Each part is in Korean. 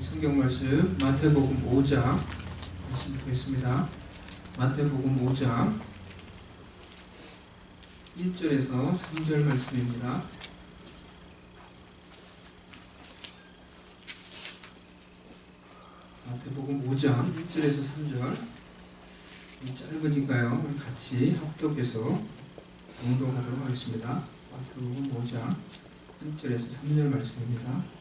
성경 말씀 마태복음 5장 말씀 보겠습니다. 마태복음 5장 1절에서 3절 말씀입니다. 마태복음 5장 1절에서 3절 짧으니까요. 우리 같이 합독해서 공독하도록 하겠습니다. 마태복음 5장 1절에서 3절 말씀입니다.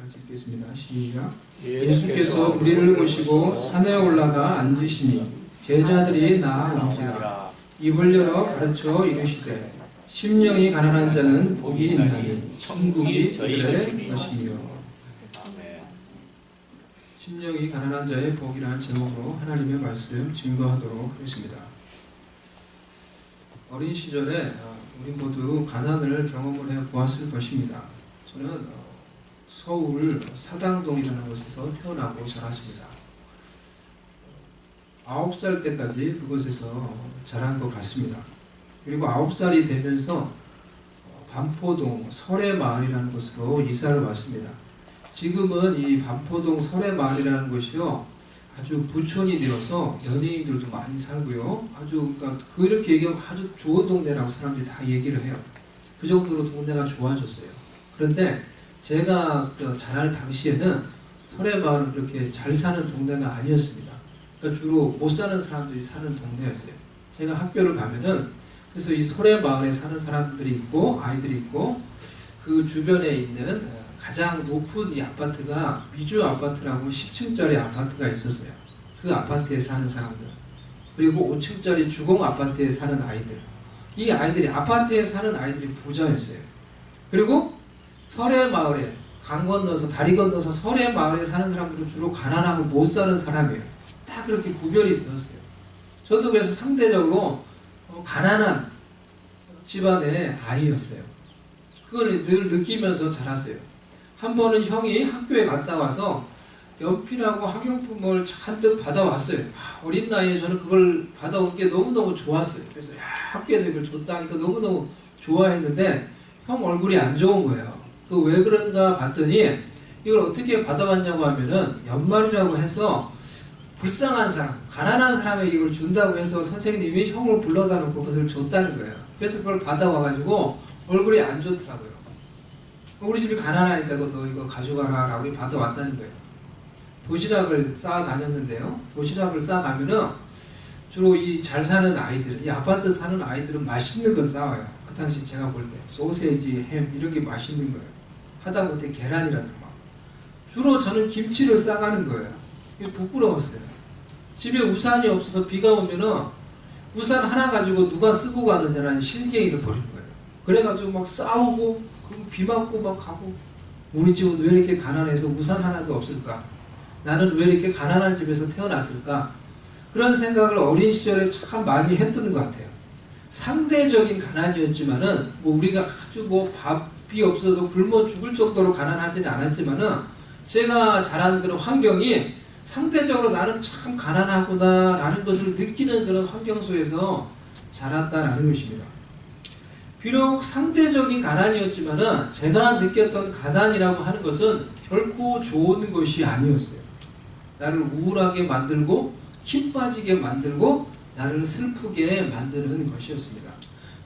같이 읽겠습니다. 시작. 예수께서 우리를 모시고 산에 올라가 앉으시니 제자들이 나아온지라. 입을 열어 가르쳐 이르시되 심령이 가난한 자는 복이 있나니 천국이 그들의 것이며. 심령이 가난한 자의 복이라는 제목으로 하나님의 말씀 증거하도록 하겠습니다. 어린 시절에 우리 모두 가난을 경험을 해 보았을 것입니다. 저는 서울 사당동이라는 곳에서 태어나고 자랐습니다. 9살 때까지 그곳에서 자란 것 같습니다. 그리고 9살이 되면서 반포동 설해마을이라는 곳으로 이사를 왔습니다. 지금은 이 반포동 설해마을이라는 곳이요, 아주 부촌이 되어서 연예인들도 많이 살고요, 아주 그렇게 얘기하고 아주 좋은 동네라고 사람들이 다 얘기를 해요. 그 정도로 동네가 좋아졌어요. 그런데 제가 자랄 당시에는 설해마을은 그렇게 잘 사는 동네가 아니었습니다. 그러니까 주로 못 사는 사람들이 사는 동네였어요. 제가 학교를 가면은, 그래서 이 설해마을에 사는 사람들이 있고 아이들이 있고, 그 주변에 있는 가장 높은 이 아파트가 미주 아파트라고 10층짜리 아파트가 있었어요. 그 아파트에 사는 사람들, 그리고 5층짜리 주공 아파트에 사는 아이들, 이 아이들이 아파트에 사는 아이들이 부자였어요. 그리고 설해마을에 강 건너서 다리 건너서 설해마을에 사는 사람들은 주로 가난하고 못 사는 사람이에요. 다 그렇게 구별이 되었어요. 저도 그래서 상대적으로 가난한 집안의 아이였어요. 그걸 늘 느끼면서 자랐어요. 한 번은 형이 학교에 갔다 와서 연필하고 학용품을 잔뜩 받아왔어요. 어린 나이에 저는 그걸 받아온 게 너무너무 좋았어요. 그래서 학교에서 이걸 줬다니까 너무너무 좋아했는데 형 얼굴이 안 좋은 거예요. 그 왜 그런가 봤더니 이걸 어떻게 받아왔냐고 하면은 연말이라고 해서 불쌍한 사람, 가난한 사람에게 이걸 준다고 해서 선생님이 형을 불러다 놓고 그것을 줬다는 거예요. 그래서 그걸 받아와가지고 얼굴이 안 좋더라고요. 우리 집이 가난하니까 너 이거 가져가라 라고 받아왔다는 거예요. 도시락을 싸 다녔는데요, 도시락을 싸 가면은 주로 이 잘 사는 아이들, 이 아파트 사는 아이들은 맛있는 거 싸와요. 그 당시 제가 볼 때 소세지, 햄 이런 게 맛있는 거예요. 하다못해 계란이라든가. 주로 저는 김치를 싸가는 거예요. 이게 부끄러웠어요. 집에 우산이 없어서 비가 오면은 우산 하나 가지고 누가 쓰고 가느냐라는 실갱이를 벌이는 거예요. 그래가지고 막 싸우고 비 맞고 막 가고, 우리 집은 왜 이렇게 가난해서 우산 하나도 없을까? 나는 왜 이렇게 가난한 집에서 태어났을까? 그런 생각을 어린 시절에 참 많이 했던 것 같아요. 상대적인 가난이었지만은 우리가 아주 밥이 없어서 굶어 죽을 정도로 가난하지는 않았지만은 제가 자란 그런 환경이 상대적으로 나는 참 가난하구나 라는 것을 느끼는 그런 환경 속에서 자랐다라는 것입니다. 비록 상대적인 가난이었지만은 제가 느꼈던 가난이라고 하는 것은 결코 좋은 것이 아니었어요. 나를 우울하게 만들고 힘 빠지게 만들고 나를 슬프게 만드는 것이었습니다.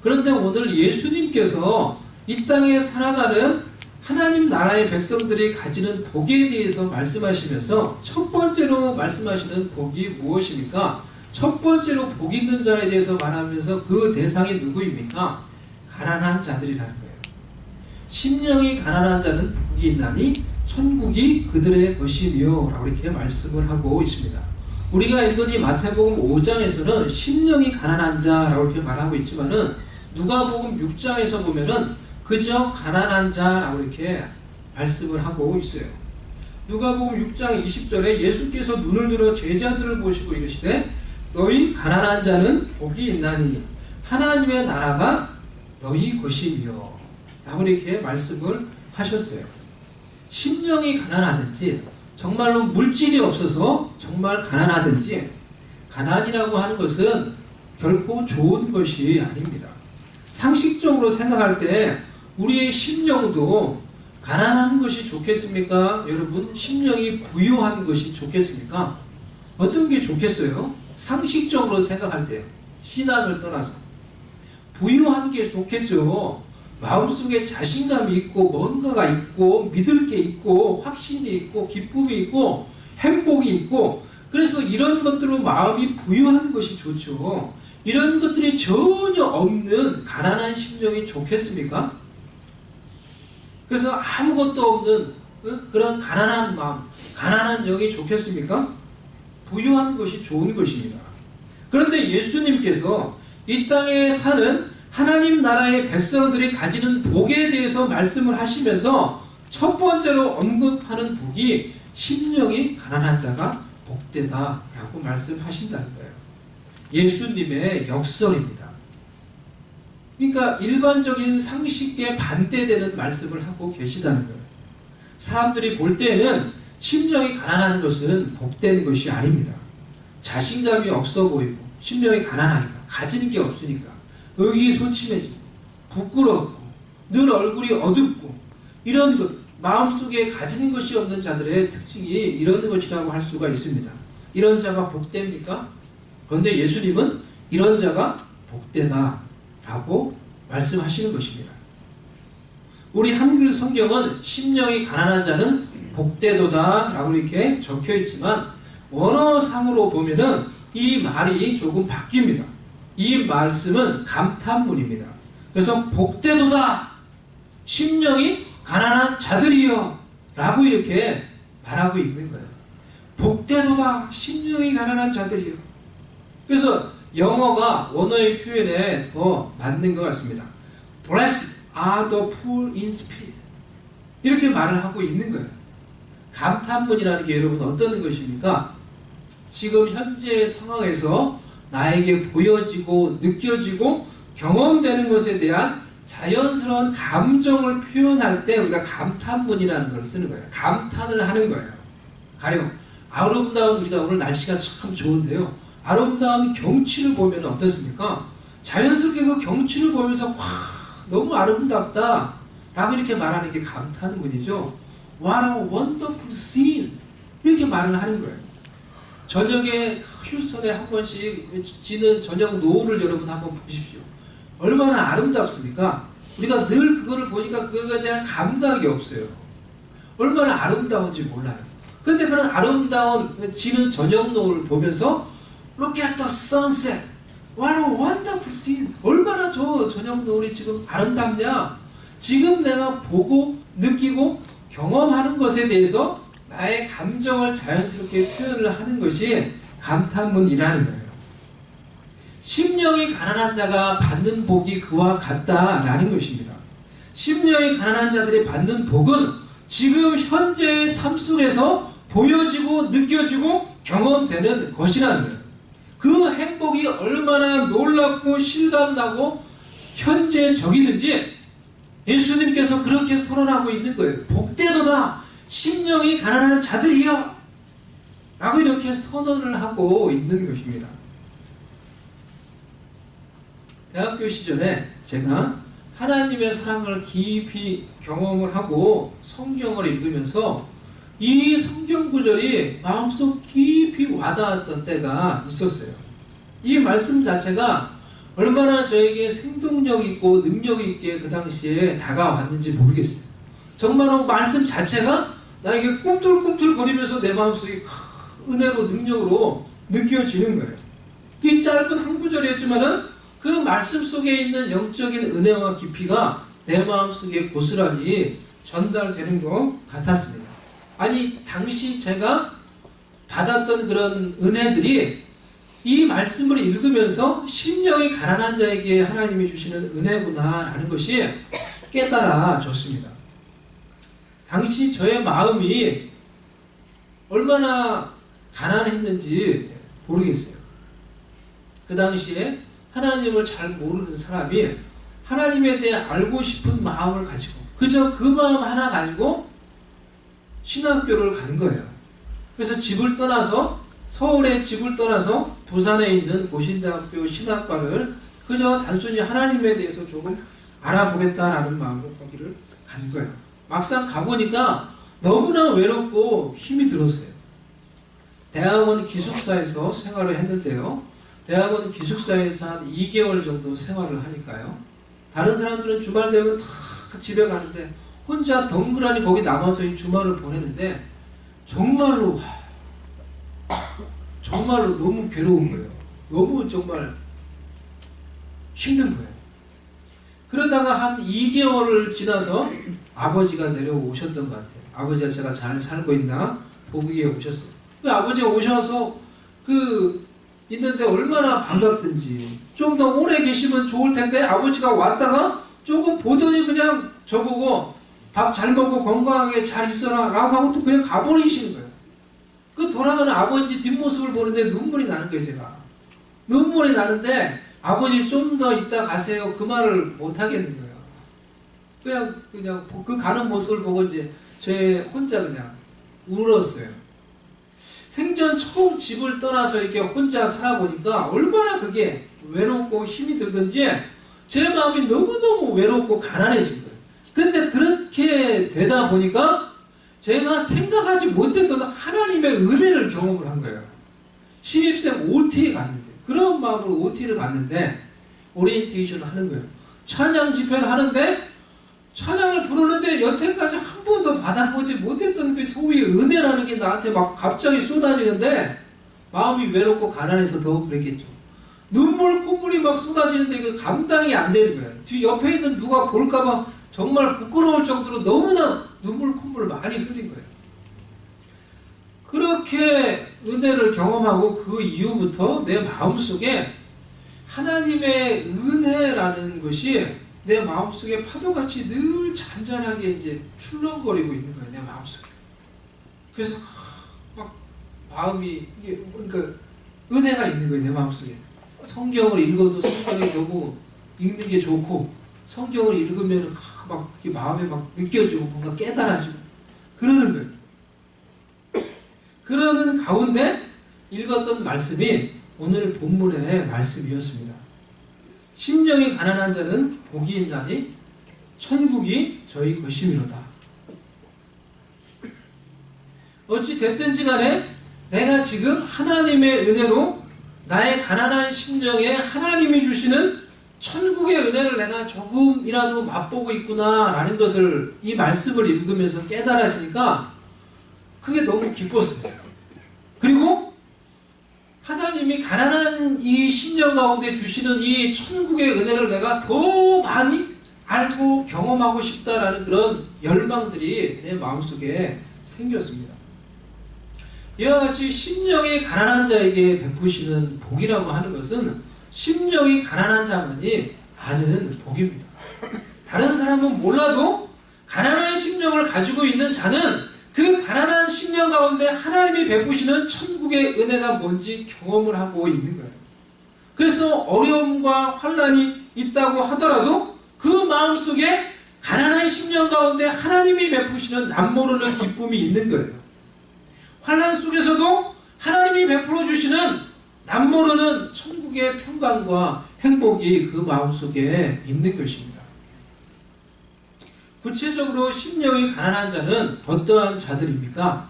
그런데 오늘 예수님께서 이 땅에 살아가는 하나님 나라의 백성들이 가지는 복에 대해서 말씀하시면서 첫 번째로 말씀하시는 복이 무엇입니까? 첫 번째로 복 있는 자에 대해서 말하면서 그 대상이 누구입니까? 가난한 자들이라는 거예요. 심령이 가난한 자는 복이 있나니 천국이 그들의 것이며 라고 이렇게 말씀을 하고 있습니다. 우리가 읽은 이 마태복음 5장에서는 심령이 가난한 자라고 이렇게 말하고 있지만은 누가복음 6장에서 보면은 그저 가난한 자라고 이렇게 말씀을 하고 있어요. 누가복음 6장 20절에 예수께서 눈을 들어 제자들을 보시고 이르시되 너희 가난한 자는 복이 있나니 하나님의 나라가 너희 것이며 라고 이렇게 말씀을 하셨어요. 심령이 가난하든지 정말로 물질이 없어서 정말 가난하든지, 가난이라고 하는 것은 결코 좋은 것이 아닙니다. 상식적으로 생각할 때 우리의 심령도 가난한 것이 좋겠습니까? 여러분, 심령이 부유한 것이 좋겠습니까? 어떤 게 좋겠어요? 상식적으로 생각할 때요. 신앙을 떠나서. 부유한 게 좋겠죠. 마음속에 자신감이 있고 뭔가가 있고 믿을 게 있고 확신이 있고 기쁨이 있고 행복이 있고, 그래서 이런 것들로 마음이 부유한 것이 좋죠. 이런 것들이 전혀 없는 가난한 심령이 좋겠습니까? 그래서 아무것도 없는 그런 가난한 마음, 가난한 영이 좋겠습니까? 부유한 것이 좋은 것입니다. 그런데 예수님께서 이 땅에 사는 하나님 나라의 백성들이 가지는 복에 대해서 말씀을 하시면서 첫 번째로 언급하는 복이 심령이 가난한 자가 복되다라고 말씀하신다는 거예요. 예수님의 역설입니다. 그러니까 일반적인 상식에 반대되는 말씀을 하고 계시다는 거예요. 사람들이 볼 때는 심령이 가난한 것은 복된 것이 아닙니다. 자신감이 없어 보이고 심령이 가난하니까, 가지는 게 없으니까 의기소침해지고 부끄럽고 늘 얼굴이 어둡고 이런 것, 마음속에 가지는 것이 없는 자들의 특징이 이런 것이라고 할 수가 있습니다. 이런 자가 복됩니까? 그런데 예수님은 이런 자가 복되다라고 말씀하시는 것입니다. 우리 한글 성경은 심령이 가난한 자는 복되도다 라고 이렇게 적혀 있지만, 원어상으로 보면은 이 말이 조금 바뀝니다. 이 말씀은 감탄문입니다. 그래서 복되도다 심령이 가난한 자들이여 라고 이렇게 말하고 있는 거예요. 복되도다 심령이 가난한 자들이여. 그래서 영어가 원어의 표현에 더 맞는 것 같습니다. Blessed are the poor in spirit, 이렇게 말을 하고 있는 거예요. 감탄문이라는 게 여러분 어떤 것입니까? 지금 현재 상황에서 나에게 보여지고 느껴지고 경험되는 것에 대한 자연스러운 감정을 표현할 때 우리가 감탄문이라는 걸 쓰는 거예요. 감탄을 하는 거예요. 가령 아름다운, 우리가 오늘 날씨가 참 좋은데요, 아름다운 경치를 보면 어떻습니까? 자연스럽게 그 경치를 보면서 와, 너무 아름답다 라고 이렇게 말하는 게 감탄문이죠. What a wonderful scene, 이렇게 말을 하는 거예요. 저녁에 휴스턴에 한 번씩 지는 저녁 노을을 여러분 한번 보십시오. 얼마나 아름답습니까? 우리가 늘 그거를 보니까 그거에 대한 감각이 없어요. 얼마나 아름다운지 몰라요. 근데 그런 아름다운 지는 저녁 노을을 보면서 Look at the sunset, what a wonderful scene, 얼마나 저 저녁 노을이 지금 아름답냐. 지금 내가 보고 느끼고 경험하는 것에 대해서 나의 감정을 자연스럽게 표현을 하는 것이 감탄문이라는 거예요. 심령이 가난한 자가 받는 복이 그와 같다라는 것입니다. 심령이 가난한 자들이 받는 복은 지금 현재의 삶 속에서 보여지고 느껴지고 경험되는 것이라는 거예요. 그 행복이 얼마나 놀랍고 실감나고 현재적이든지 예수님께서 그렇게 선언하고 있는 거예요. 복되도다 심령이 가난한 자들이여 라고 이렇게 선언을 하고 있는 것입니다. 대학교 시절에 제가 하나님의 사랑을 깊이 경험을 하고 성경을 읽으면서 이 성경 구절이 마음속 깊이 와닿았던 때가 있었어요. 이 말씀 자체가 얼마나 저에게 생동력 있고 능력 있게 그 당시에 다가왔는지 모르겠어요. 정말로 말씀 자체가 나에게 꿈틀꿈틀거리면서 내 마음속에 은혜로 능력으로 느껴지는 거예요. 이 짧은 한 구절이었지만은 그 말씀 속에 있는 영적인 은혜와 깊이가 내 마음속에 고스란히 전달되는 것 같았습니다. 아니, 당시 제가 받았던 그런 은혜들이 이 말씀을 읽으면서 심령이 가난한 자에게 하나님이 주시는 은혜구나라는 것이 깨달아졌습니다. 당시 저의 마음이 얼마나 가난했는지 모르겠어요. 그 당시에 하나님을 잘 모르는 사람이 하나님에 대해 알고 싶은 마음을 가지고 그저 그 마음 하나 가지고 신학교를 간 거예요. 그래서 집을 떠나서, 서울에 집을 떠나서 부산에 있는 고신대학교 신학과를 그저 단순히 하나님에 대해서 조금 알아보겠다라는 마음으로 거기를 간 거예요. 막상 가보니까 너무나 외롭고 힘이 들었어요. 대학원 기숙사에서 생활을 했는데요. 대학원 기숙사에서 한 2개월 정도 생활을 하니까요. 다른 사람들은 주말 되면 다 집에 가는데 혼자 덩그러니 거기 남아서 이 주말을 보내는데 정말로 너무 괴로운 거예요. 너무 정말 힘든 거예요. 그러다가 한 2개월을 지나서 아버지가 내려오셨던 것 같아요. 아버지가 제가 잘 살고 있나 보기 위해 오셨어요. 그 아버지가 오셔서 있는데 얼마나 반갑든지 좀 더 오래 계시면 좋을 텐데 아버지가 왔다가 조금 보더니 그냥 저보고 밥 잘 먹고 건강하게 잘 있어라 라고 하고 또 그냥 가버리시는 거예요. 그 돌아가는 아버지 뒷모습을 보는데 눈물이 나는 거예요. 제가 눈물이 나는데 아버지 좀 더 있다 가세요 그 말을 못 하겠는 거예요. 그냥 그 가는 모습을 보고 이제 제 혼자 그냥 울었어요. 생전 처음 집을 떠나서 이렇게 혼자 살아보니까 얼마나 그게 외롭고 힘이 들든지 제 마음이 너무너무 외롭고 가난해진 거예요. 근데 그렇게 되다 보니까 제가 생각하지 못했던 하나님의 은혜를 경험을 한 거예요. 신입생 OT에 갔는데 그런 마음으로 OT를 갔는데 오리엔테이션을 하는 거예요. 찬양 집회를 하는데 찬양을 부르는데 여태까지 한 번도 받아보지 못했던 그 소위 은혜라는 게 나한테 막 갑자기 쏟아지는데 마음이 외롭고 가난해서 더 그랬겠죠. 콧물이 막 쏟아지는데 그 감당이 안 되는 거예요. 뒤 옆에 있는 누가 볼까봐 정말 부끄러울 정도로 너무나 콧물을 많이 흘린 거예요. 그렇게 은혜를 경험하고 그 이후부터 내 마음속에 하나님의 은혜라는 것이 내 마음속에 파도같이 늘 잔잔하게 이제 출렁거리고 있는 거예요. 내 마음속에. 그래서 막 마음이 이게 그러니까 은혜가 있는 거예요. 내 마음속에. 성경을 읽어도 성경이 너무 읽는 게 좋고 성경을 읽으면 막 마음에 막 느껴지고 뭔가 깨달아지고 그러는 거예요. 그러는 가운데 읽었던 말씀이 오늘 본문의 말씀이었습니다. 심령이 가난한 자는 복이 있나니 천국이 저희 것이미로다. 어찌 됐든지 간에 내가 지금 하나님의 은혜로 나의 가난한 심령에 하나님이 주시는 천국의 은혜를 내가 조금이라도 맛보고 있구나라는 것을 이 말씀을 읽으면서 깨달아지니까 그게 너무 기뻤어요. 그리고 하나님이 가난한 이 심령 가운데 주시는 이 천국의 은혜를 내가 더 많이 알고 경험하고 싶다라는 그런 열망들이 내 마음속에 생겼습니다. 이와 같이 심령이 가난한 자에게 베푸시는 복이라고 하는 것은 심령이 가난한 자만이 아는 복입니다. 다른 사람은 몰라도 가난한 심령을 가지고 있는 자는 그 가난한 심령 가운데 하나님이 베푸시는 천국의 은혜가 뭔지 경험을 하고 있는 거예요. 그래서 어려움과 환난이 있다고 하더라도 그 마음속에 가난한 심령 가운데 하나님이 베푸시는 남모르는 기쁨이 있는 거예요. 환난 속에서도 하나님이 베풀어 주시는 남모르는 천국의 평강과 행복이 그 마음속에 있는 것입니다. 구체적으로 심령이 가난한 자는 어떠한 자들입니까?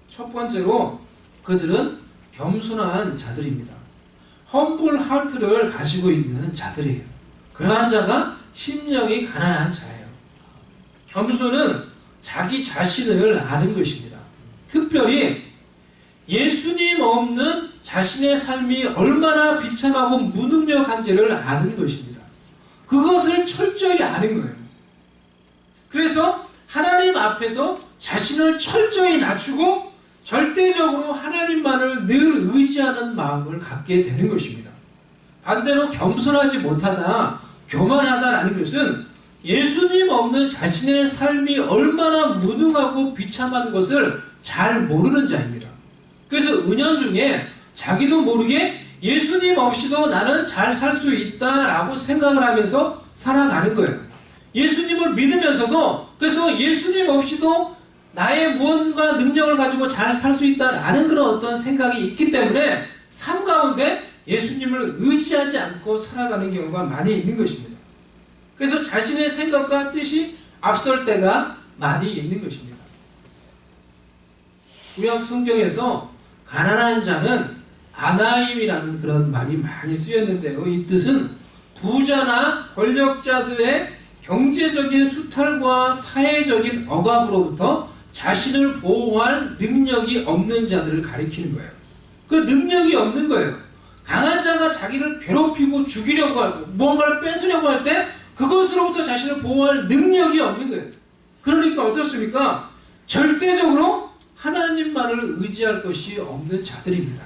첫 번째로 그들은 겸손한 자들입니다. humble heart를 가지고 있는 자들이에요. 그러한 자가 심령이 가난한 자예요. 겸손은 자기 자신을 아는 것입니다. 특별히 예수님 없는 자신의 삶이 얼마나 비참하고 무능력한지를 아는 것입니다. 그것을 철저히 아는 거예요. 그래서 하나님 앞에서 자신을 철저히 낮추고 절대적으로 하나님만을 늘 의지하는 마음을 갖게 되는 것입니다. 반대로 겸손하지 못하다, 교만하다라는 것은 예수님 없는 자신의 삶이 얼마나 무능하고 비참한 것을 잘 모르는 자입니다. 그래서 은연중에 자기도 모르게 예수님 없이도 나는 잘 살 수 있다라고 생각을 하면서 살아가는 거예요. 예수님을 믿으면서도 그래서 예수님 없이도 나의 무언가 능력을 가지고 잘 살 수 있다라는 그런 어떤 생각이 있기 때문에 삶 가운데 예수님을 의지하지 않고 살아가는 경우가 많이 있는 것입니다. 그래서 자신의 생각과 뜻이 앞설 때가 많이 있는 것입니다. 구약 성경에서 가난한 자는 아나임이라는 그런 말이 많이 쓰였는데요. 이 뜻은 부자나 권력자들의 경제적인 수탈과 사회적인 억압으로부터 자신을 보호할 능력이 없는 자들을 가리키는 거예요. 그 능력이 없는 거예요. 강한 자가 자기를 괴롭히고 죽이려고 하고 무언가를 뺏으려고 할 때 그것으로부터 자신을 보호할 능력이 없는 거예요. 그러니까 어떻습니까? 절대적으로 하나님만을 의지할 것이 없는 자들입니다.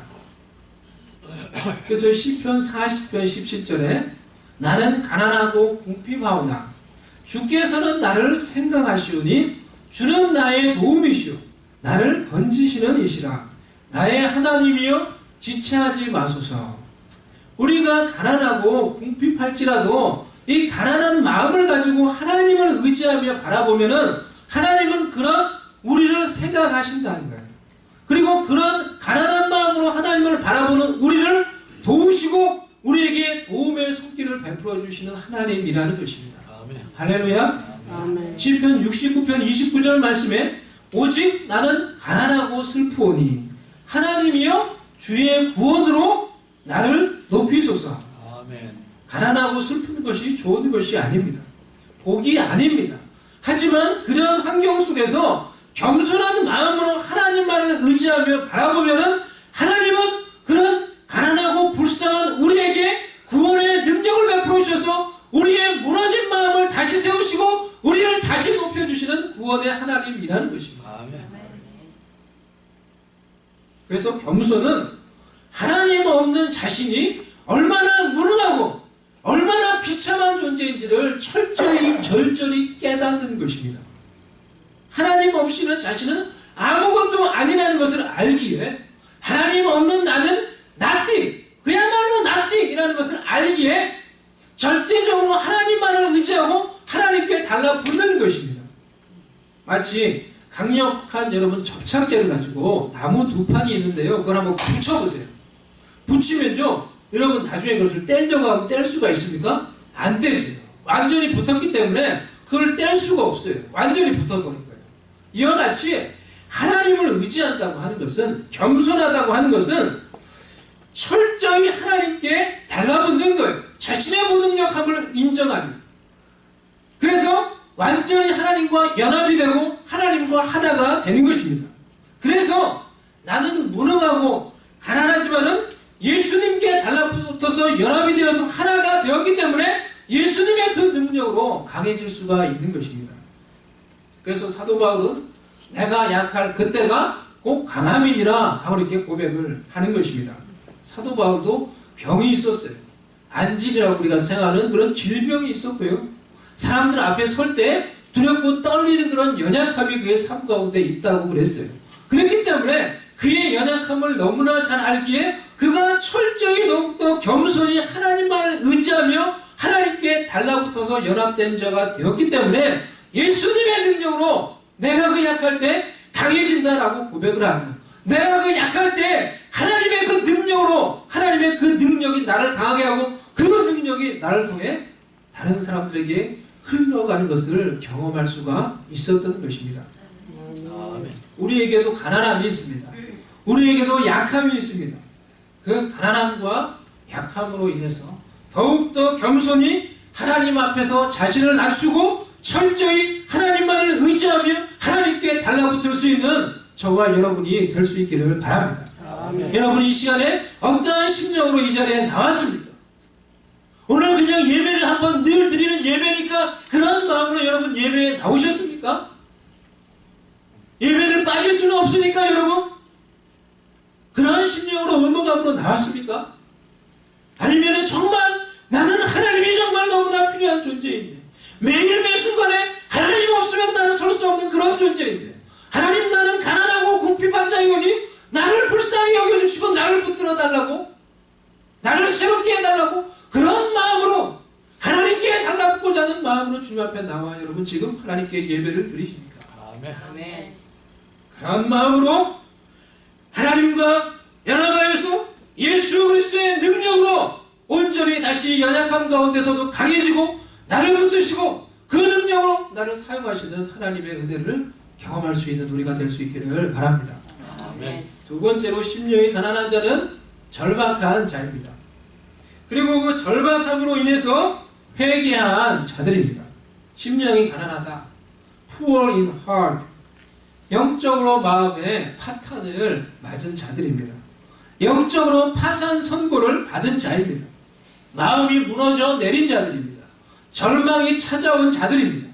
그래서 시편 40편 17절에 나는 가난하고 궁핍하오나 주께서는 나를 생각하시오니 주는 나의 도움이시오 나를 건지시는 이시라 나의 하나님이여 지체하지 마소서. 우리가 가난하고 궁핍할지라도 이 가난한 마음을 가지고 하나님을 의지하며 바라보면은 하나님은 그런 우리를 생각하신다는 거예요. 그리고 그런 가난한 마음으로 하나님을 바라보는 우리를 도우시고 우리에게 도움의 손길을 베풀어 주시는 하나님이라는 것입니다. 아멘. 할렐루야. 아멘. 시편 69편 29절 말씀에 오직 나는 가난하고 슬프오니 하나님이여 주의 구원으로 나를 높이소서. 아멘. 가난하고 슬픈 것이 좋은 것이 아닙니다. 복이 아닙니다. 하지만 그런 환경 속에서 겸손한 마음으로 하나님만을 의지하며 바라보면은 하나님은 그런 가난하고 불쌍한 우리에게 구원의 능력을 베풀어 주셔서 우리의 무너진 마음을 다시 세우시고 우리를 다시 높여주시는 구원의 하나님이라는 것입니다. 아멘. 그래서 겸손은 하나님 없는 자신이 얼마나 무능하고 얼마나 비참한 존재인지를 철저히 절절히 깨닫는 것입니다. 하나님 없이는 자신은 아무것도 아니라는 것을 알기에 하나님 없는 나는 nothing, 그야말로 nothing이라는 것을 알기에 절대적으로 하나님만을 의지하고 하나님께 달라붙는 것입니다. 마치 강력한 여러분 접착제를 가지고 나무 두 판이 있는데요. 그걸 한번 붙여보세요. 붙이면요 여러분 나중에 그것을 떼려고 하면 뗄 수가 있습니까? 안 떼져요. 완전히 붙었기 때문에 그걸 뗄 수가 없어요. 완전히 붙어버린 거예요. 이와 같이 하나님을 의지한다고 하는 것은, 겸손하다고 하는 것은 철저히 하나님께 달라붙는 거예요. 자신의 무능력함을 인정합니다. 그래서 완전히 하나님과 연합이 되고 하나님과 하나가 되는 것입니다. 그래서 나는 무능하고 가난하지만은 예수님께 달라붙어서 연합이 되어서 하나가 되었기 때문에 예수님의 그 능력으로 강해질 수가 있는 것입니다. 그래서 사도 바울은 내가 약할 그때가 꼭 강함이니라 하고 이렇게 고백을 하는 것입니다. 사도 바울도 병이 있었어요. 안질이라고 우리가 생각하는 그런 질병이 있었고요. 사람들 앞에 설 때 두렵고 떨리는 그런 연약함이 그의 삶 가운데 있다고 그랬어요. 그렇기 때문에 그의 연약함을 너무나 잘 알기에 그가 철저히 더욱더 겸손히 하나님만을 의지하며 하나님께 달라붙어서 연합된 자가 되었기 때문에 예수님의 능력으로 내가 그 약할 때 강해진다라고 고백을 하며 내가 그 약할 때 하나님의 그 능력으로 하나님의 그 능력이 나를 강하게 하고 그 능력이 나를 통해 다른 사람들에게 흘러가는 것을 경험할 수가 있었던 것입니다. 우리에게도 가난함이 있습니다. 우리에게도 약함이 있습니다. 그 가난함과 약함으로 인해서 더욱더 겸손히 하나님 앞에서 자신을 낮추고 철저히 하나님만을 의지하며 하나님께 달라붙을 수 있는 저와 여러분이 될 수 있기를 바랍니다. 아멘. 여러분 이 시간에 어떠한 심령으로 이 자리에 나왔습니까? 오늘 그냥 예배를 한번 늘 드리는 예배니까 그런 마음으로 여러분 예배에 나오셨습니까? 예배를 빠질 수는 없으니까 여러분 그런 심령으로 의무감으로 나왔습니까? 아니면 정말 나는 하나님이 정말 너무나 필요한 존재인데 매일 매 순간에 하나님 없으면 나는 설 수 없는 그런 존재인데 하나님 나는 가난하고 궁핍한 자이오니 나를 불쌍히 여겨주시고 나를 붙들어 달라고 나를 새롭게 해달라고 그런 마음으로 하나님께 달라붙고자 하는 마음으로 주님 앞에 나와 여러분 지금 하나님께 예배를 드리십니까? 아멘. 그런 마음으로 하나님과 연합하여서 예수 그리스도의 능력으로 온전히 다시 연약함 가운데서도 강해지고 나를 붙드시고 그 능력 능력으로 나를 사용하시는 하나님의 은혜를 경험할 수 있는 우리가 될 수 있기를 바랍니다. 아멘. 두 번째로 심령이 가난한 자는 절박한 자입니다. 그리고 그 절박함으로 인해서 회개한 자들입니다. 심령이 가난하다. Poor in heart. 영적으로 마음에 파탄을 맞은 자들입니다. 영적으로 파산 선고를 받은 자입니다. 마음이 무너져 내린 자들입니다. 절망이 찾아온 자들입니다.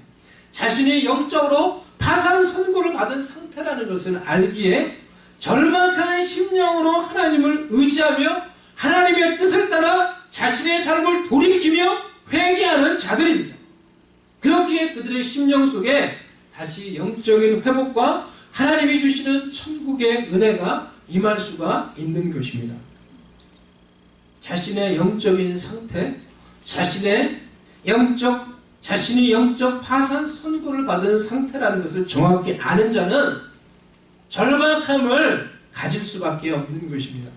자신이 영적으로 파산 선고를 받은 상태라는 것을 알기에 절박한 심령으로 하나님을 의지하며 하나님의 뜻을 따라 자신의 삶을 돌이키며 회개하는 자들입니다. 그렇기에 그들의 심령 속에 다시 영적인 회복과 하나님이 주시는 천국의 은혜가 임할 수가 있는 것입니다. 자신의 영적인 상태, 자신이 영적 파산 선고를 받은 상태라는 것을 정확히 아는 자는 절박함을 가질 수밖에 없는 것입니다.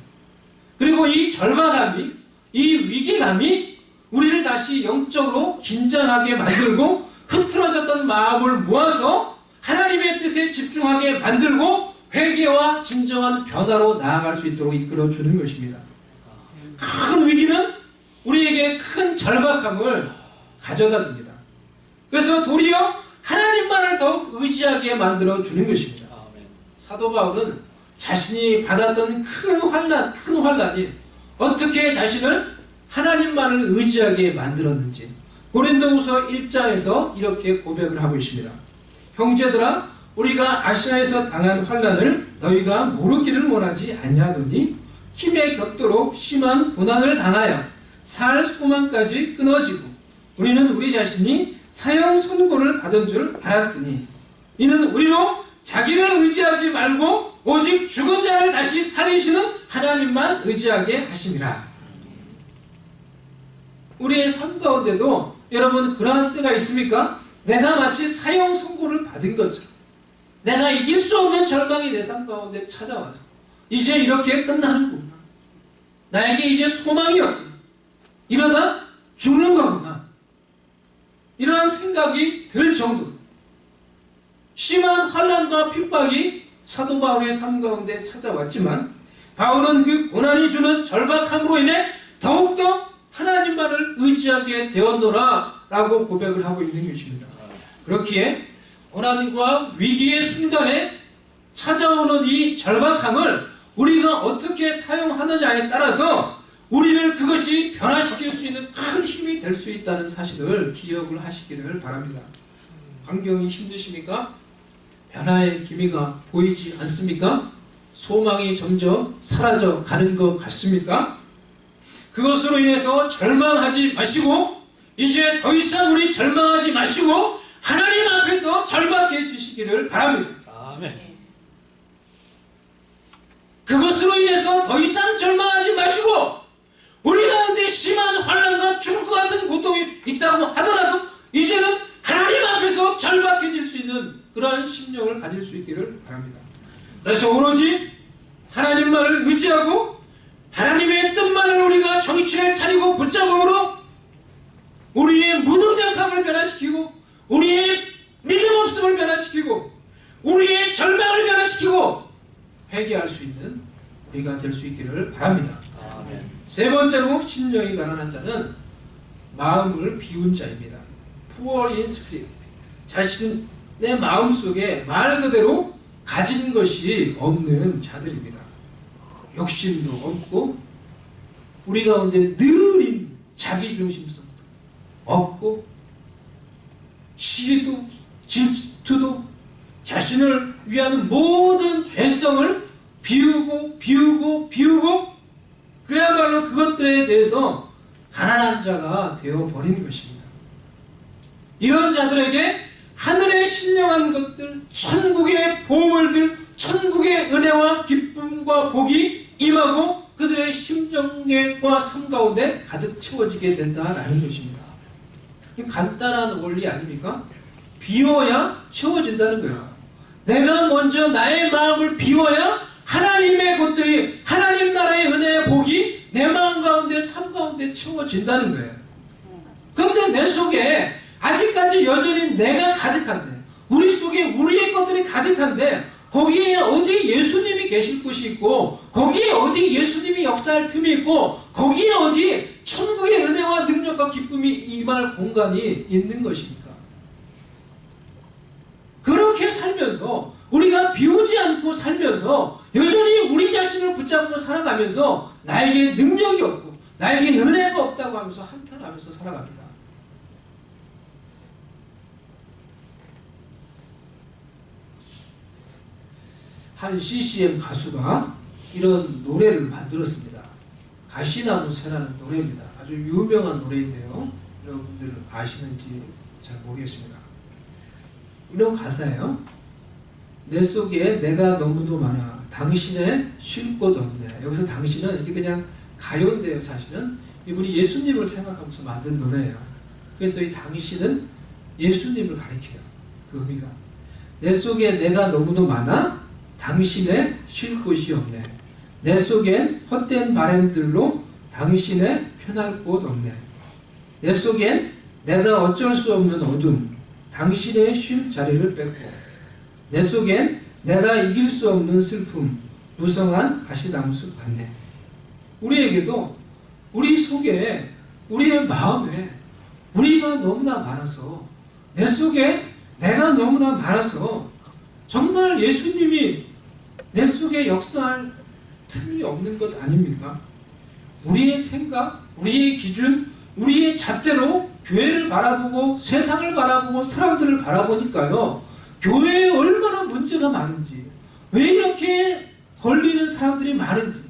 그리고 이 절박함이, 이 위기감이 우리를 다시 영적으로 긴장하게 만들고 흐트러졌던 마음을 모아서 하나님의 뜻에 집중하게 만들고 회개와 진정한 변화로 나아갈 수 있도록 이끌어주는 것입니다. 큰 위기는 우리에게 큰 절박함을 가져다 줍니다. 그래서 도리어 하나님만을 더욱 의지하게 만들어주는 것입니다. 사도 바울은 자신이 받았던 큰 환난이 어떻게 자신을 하나님만을 의지하게 만들었는지 고린도후서 1장에서 이렇게 고백을 하고 있습니다. 형제들아, 우리가 아시아에서 당한 환난을 너희가 모르기를 원하지 아니하노니 힘에 겹도록 심한 고난을 당하여 살 소망까지 끊어지고 우리는 우리 자신이 사형 선고를 받은 줄 알았으니 이는 우리로 자기를 의지하지 말고 오직 죽은 자를 다시 살리시는 하나님만 의지하게 하심이라. 우리의 삶 가운데도 여러분 그러한 때가 있습니까? 내가 마치 사형 선고를 받은 것처럼 내가 이길 수 없는 절망이 내 삶 가운데 찾아와요. 이제 이렇게 끝나는구나. 나에게 이제 소망이 없구나. 이러다 죽는 거구나. 이러한 생각이 들 정도로 심한 환난과 핍박이 사도 바울의 삶 가운데 찾아왔지만 바울은 그 고난이 주는 절박함으로 인해 더욱더 하나님만을 의지하게 되었노라 라고 고백을 하고 있는 것입니다. 그렇기에 고난과 위기의 순간에 찾아오는 이 절박함을 우리가 어떻게 사용하느냐에 따라서 우리를 그것이 변화시킬 수 있는 큰 힘이 될 수 있다는 사실을 기억을 하시기를 바랍니다. 환경이 힘드십니까? 변화의 기미가 보이지 않습니까? 소망이 점점 사라져 가는 것 같습니까? 그것으로 인해서 절망하지 마시고 이제 더 이상 우리 절망하지 마시고 하나님 앞에서 절박해지시기를 바랍니다. 아멘. 그것으로 인해서 더 이상 절망하지 마시고 우리 가운데 심한 환난과 죽을 것 같은 고통이 있다고 하더라도 이제는 하나님 앞에서 절박해질 수 있는 그러한 심령을 가질 수 있기를 바랍니다. 그래서 오로지 하나님만을 의지하고 하나님의 뜻만을 우리가 정신을 차리고 붙잡음으로 우리의 무능력함을 변화시키고 우리의 믿음 없음을 변화시키고 우리의 절망을 변화시키고 회개할 수 있는 우리가 될 수 있기를 바랍니다. 아멘. 세 번째로 심령이 가난한 자는 마음을 비운 자입니다. Poor in spirit. 자신의 마음속에 말 그대로 가진 것이 없는 자들입니다. 욕심도 없고 우리 가운데 늘 있는 자기중심성도 없고 시기도 질투도 자신을 위한 모든 죄성을 비우고 그야말로 그것들에 대해서 가난한 자가 되어버리는 것입니다. 이런 자들에게 하늘의 신령한 것들, 천국의 보물들, 천국의 은혜와 기쁨과 복이 임하고 그들의 심령과 삶 가운데 가득 채워지게 된다라는 것입니다. 간단한 원리 아닙니까? 비워야 채워진다는 거예요. 내가 먼저 나의 마음을 비워야 하나님의 것들이 하나님 나라의 은혜의 복이 내 마음 가운데 삶 가운데 채워진다는 거예요. 그런데 내 속에 아직까지 여전히 내가 가득한데, 우리 속에 우리의 것들이 가득한데, 거기에 어디 예수님이 계실 곳이 있고, 거기에 어디 예수님이 역사할 틈이 있고, 거기에 어디 천국의 은혜와 능력과 기쁨이 임할 공간이 있는 것입니까? 그렇게 살면서, 우리가 비우지 않고 살면서 여전히 우리 자신을 붙잡고 살아가면서 나에게 능력이 없고 나에게 은혜가 없다고 하면서 한탄하면서 살아갑니다. 한 CCM 가수가 이런 노래를 만들었습니다. 가시나무 새라는 노래입니다. 아주 유명한 노래인데요. 여러분들 아시는지 잘 모르겠습니다. 이런 가사예요. 내 속에 내가 너무도 많아 당신의 쉴 곳 없네. 여기서 당신은 이게 그냥 가요인데요. 사실은 이분이 예수님을 생각하면서 만든 노래예요. 그래서 이 당신은 예수님을 가리켜요. 그 의미가. 내 속에 내가 너무도 많아 당신의 쉴 곳이 없네. 내 속엔 헛된 바람들로 당신의 편할 곳 없네. 내 속엔 내가 어쩔 수 없는 어둠 당신의 쉴 자리를 뺏고, 내 속엔 내가 이길 수 없는 슬픔 무성한 가시나무숲 같네. 우리에게도 우리 속에 우리의 마음에 우리가 너무나 많아서, 내 속에 내가 너무나 많아서 정말 예수님이 내 속에 역사할 틈이 없는 것 아닙니까? 우리의 생각, 우리의 기준, 우리의 잣대로 교회를 바라보고 세상을 바라보고 사람들을 바라보니까요, 교회에 얼마나 문제가 많은지, 왜 이렇게 걸리는 사람들이 많은지,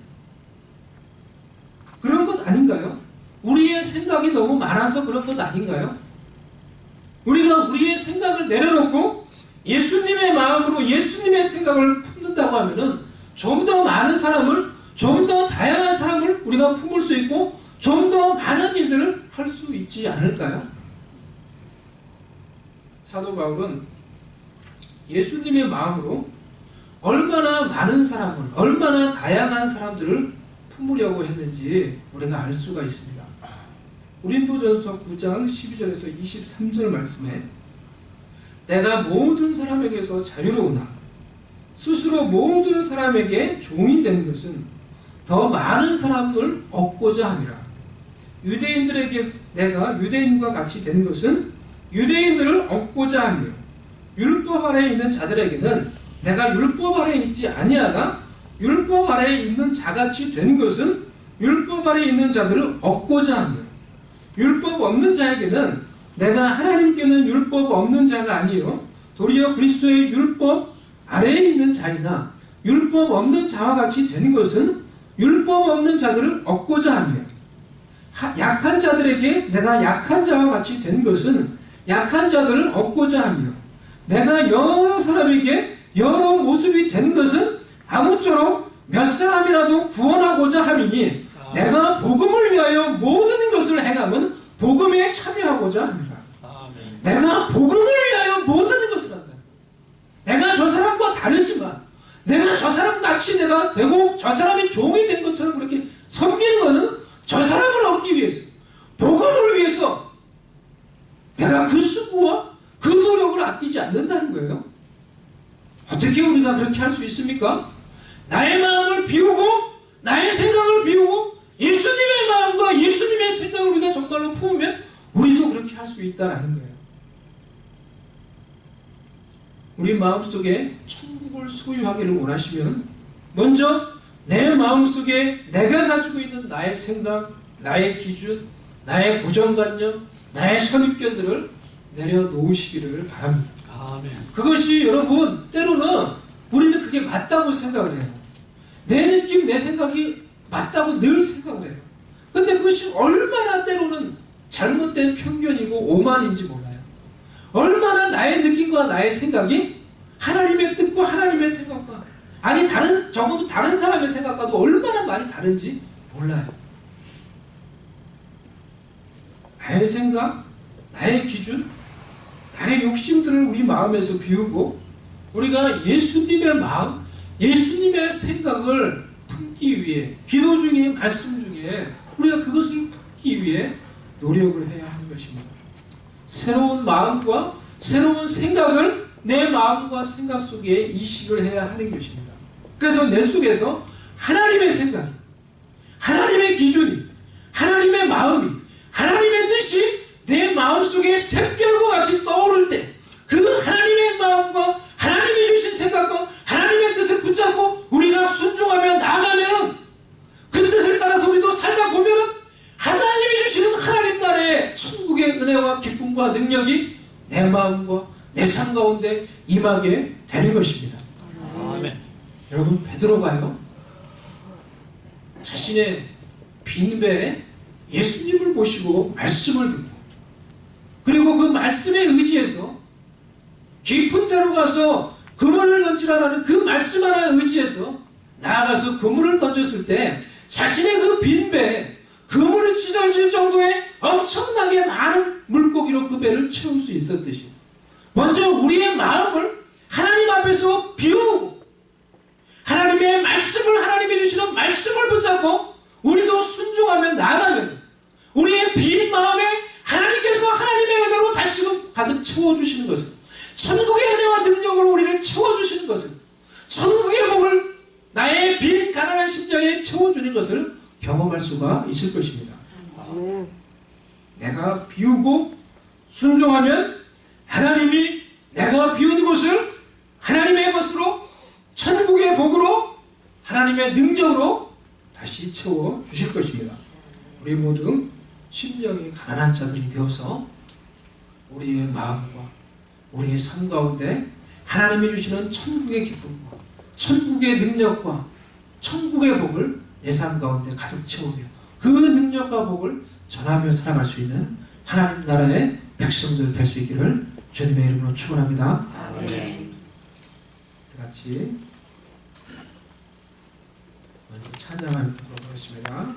그런 것 아닌가요? 우리의 생각이 너무 많아서 그런 것 아닌가요? 우리가 우리의 생각을 내려놓고 예수님의 마음으로 예수님의 생각을 품는다고 하면은 좀 더 많은 사람을, 좀 더 다양한 사람을 우리가 품을 수 있고 좀 더 많은 일들을 할 수 있지 않을까요? 사도 바울은 예수님의 마음으로 얼마나 많은 사람을, 얼마나 다양한 사람들을 품으려고 했는지 우리가 알 수가 있습니다. 고린도전서 9장 12절에서 23절 말씀에 내가 모든 사람에게서 자유로우나 스스로 모든 사람에게 종이 되는 것은 더 많은 사람을 얻고자 함이라. 유대인들에게 내가 유대인과 같이 되는 것은 유대인들을 얻고자 하며, 율법 아래에 있는 자들에게는 내가 율법 아래에 있지 아니하나 율법 아래에 있는 자같이 되는 것은 율법 아래에 있는 자들을 얻고자 하며, 율법 없는 자에게는 내가 하나님께는 율법 없는 자가 아니요 도리어 그리스도의 율법 아래에 있는 자이나 율법 없는 자와 같이 되는 것은 율법 없는 자들을 얻고자 하며, 약한 자들에게 내가 약한 자와 같이 된 것은 약한 자들을 얻고자 하며, 내가 여러 사람에게 여러 모습이 된 것은 아무쪼록 몇 사람이라도 구원하고자 함이니 내가 복음을 위하여 모든 것을 행하면 복음에 참여하고자 합니다. 내가 복음을 위하여 모든 것을 한다. 내가 저 사람과 다르지만 내가 저 사람 같이 내가 되고 저 사람이 종이 된 것처럼 그렇게 섬기는 것은 저 사람을 얻기 위해서, 복음을 위해서 내가 그 수고와 그 노력을 아끼지 않는다는 거예요. 어떻게 우리가 그렇게 할 수 있습니까? 나의 마음을 비우고 나의 생각을 비우고 예수님의 마음과 예수님의 생각을 우리가 정말로 품으면 우리도 그렇게 할 수 있다는 거예요. 우리 마음속에 천국을 소유하기를 원하시면 먼저 내 마음속에 내가 가지고 있는 나의 생각, 나의 기준, 나의 고정관념, 나의 선입견들을 내려놓으시기를 바랍니다. 아멘. 그것이 여러분 때로는 우리는 그게 맞다고 생각을 해요. 내 느낌, 내 생각이 맞다고 늘 생각을 해요. 근데 그것이 얼마나 때로는 잘못된 편견이고 오만인지 몰라요. 얼마나 나의 느낌과 나의 생각이 하나님의 뜻과 하나님의 생각과, 아니 적어도 다른 사람의 생각과도 얼마나 많이 다른지 몰라요. 나의 생각, 나의 기준, 나의 욕심들을 우리 마음에서 비우고 우리가 예수님의 마음, 예수님의 생각을 품기 위해 기도 중에, 말씀 중에 우리가 그것을 품기 위해 노력을 해야 하는 것입니다. 새로운 마음과 새로운 생각을 내 마음과 생각 속에 이식을 해야 하는 것입니다. 그래서 내 속에서 하나님의 생각이, 하나님의 기준이, 하나님의 마음이, 하나님의 뜻이 내 마음속에 샛별과 같이 떠오를 때 그 하나님의 마음과 하나님이 주신 생각과 하나님의 뜻을 붙잡고 우리가 순종하며 나아가면 그 뜻을 따라서 우리도 살다 보면 하나님이 주시는 하나님 나라의 천국의 은혜와 기쁨과 능력이 내 마음과 내 삶 가운데 임하게 되는 것입니다. 아멘. 여러분, 베드로가요 자신의 빈배에 예수님을 모시고 말씀을 듣고 그리고 그 말씀에 의지해서 깊은 데로 가서 그물을 던지라는 그 말씀 하나에 의지해서 나아가서 그물을 던졌을 때 자신의 그 빈배에 그물이 찢어질 정도의 엄청나게 많은 물고기로 그 배를 채울 수 있었듯이 먼저 우리의 마음을 하나님 앞에서 비우고 하나님의 말씀을, 하나님이 주시는 말씀을 붙잡고 우리도 순종하며 나아가면 우리의 빈 마음에 하나님께서 하나님의 은혜로 다시금 가득 채워주시는 것을, 천국의 은혜와 능력으로 우리를 채워주시는 것을, 천국의 복을 나의 빈 가난한 심령에 채워주는 것을 경험할 수가 있을 것입니다. 내가 비우고 순종하면 하나님이 내가 비운 것을 하나님의 것으로, 천국의 복으로, 하나님의 능력으로 다시 채워주실 것입니다. 우리 모두 심령이 가난한 자들이 되어서 우리의 마음과 우리의 삶 가운데 하나님이 주시는 천국의 기쁨과 천국의 능력과 천국의 복을 내 삶 가운데 가득 채우며 그 능력과 복을 전하며 살아갈 수 있는 하나님 나라의 백성들 될 수 있기를 주님의 이름으로 축원합니다. 아멘. 같이 먼저 찬양하도록 하겠습니다.